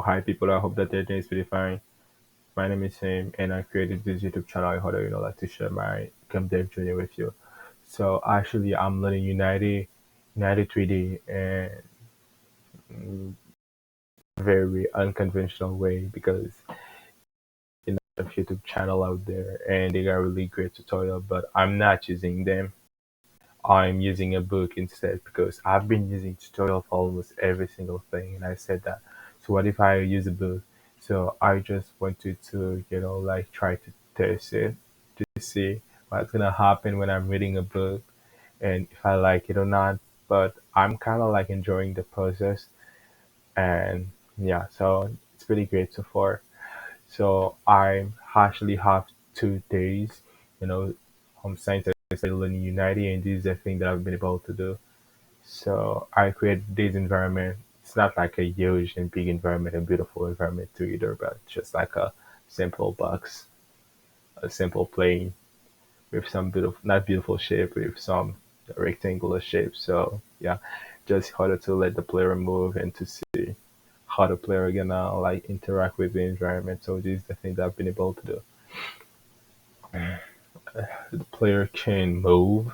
hi people, I hope that their day is pretty fine. My name is Sam, and I created this YouTube channel in order, like to share my game dev journey with you. So actually, I'm learning Unity 3d, and very unconventional way because a YouTube channel out there, and they got really great tutorial, but I'm not using them. I'm using a book instead because I've been using tutorial for almost every single thing, and I said that. So what if I use a book? So I just wanted to, like try to test it to see what's gonna happen when I'm reading a book and if I like it or not. But I'm kind of like enjoying the process, and yeah, so it's pretty great so far. So I actually have 2 days, you know, home science I learning Unity, and this is the thing that I've been able to do. So I create this environment. It's not like a huge and big environment, a beautiful environment to either, but just like a simple box, a simple plane with some beautiful, not beautiful shape, with some rectangular shape. So yeah, just harder to let the player move and to see how the player gonna like interact with the environment. So this is the thing that I've been able to do. The player can move,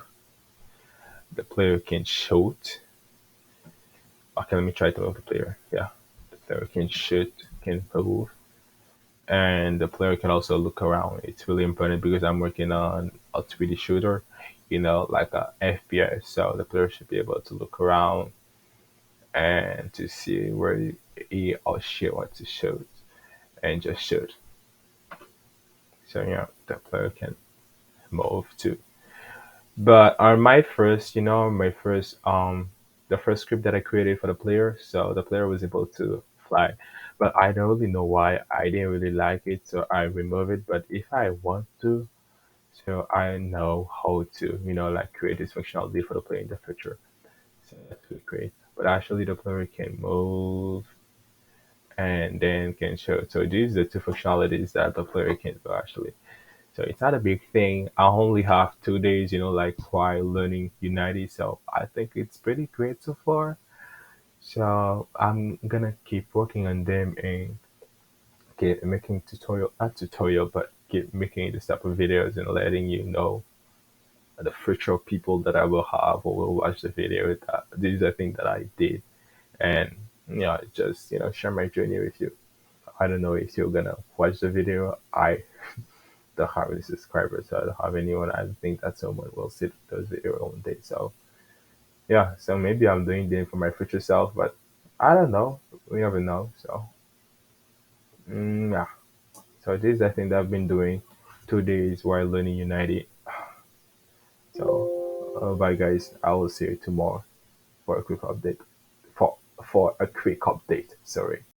the player can shoot. Okay, let me try to move the player. Yeah, the player can shoot, can move, and the player can also look around. It's really important because I'm working on a 3D shooter, like a FPS. So the player should be able to look around and to see where he or she wants to shoot and just shoot. So yeah, the player can move too. But on my first, the first script that I created for the player, so the player was able to fly. But I don't really know why I didn't really like it, so I removed it. But if I want to, so I know how to, like create this functionality for the player in the future. So that's really great. But actually, the player can move and then can show. So these are the two functionalities that the player can do actually. So it's not a big thing. I only have 2 days, like while learning Unity. So I think it's pretty great so far. So I'm gonna keep working on them and keep making tutorial, not tutorial, but keep making this type of videos and letting you know the future people that I will have or will watch the video. That this is the thing that I did, and just share my journey with you. I don't know if you're gonna watch the video. I don't have any subscribers, so I don't have anyone. I don't think that someone will see those videos one day. So yeah, so maybe I'm doing them for my future self, but I don't know. We never know. So yeah. So this is the thing that I've been doing 2 days while learning Unity. So bye guys. I will see you tomorrow for a quick update. For a quick update. Sorry.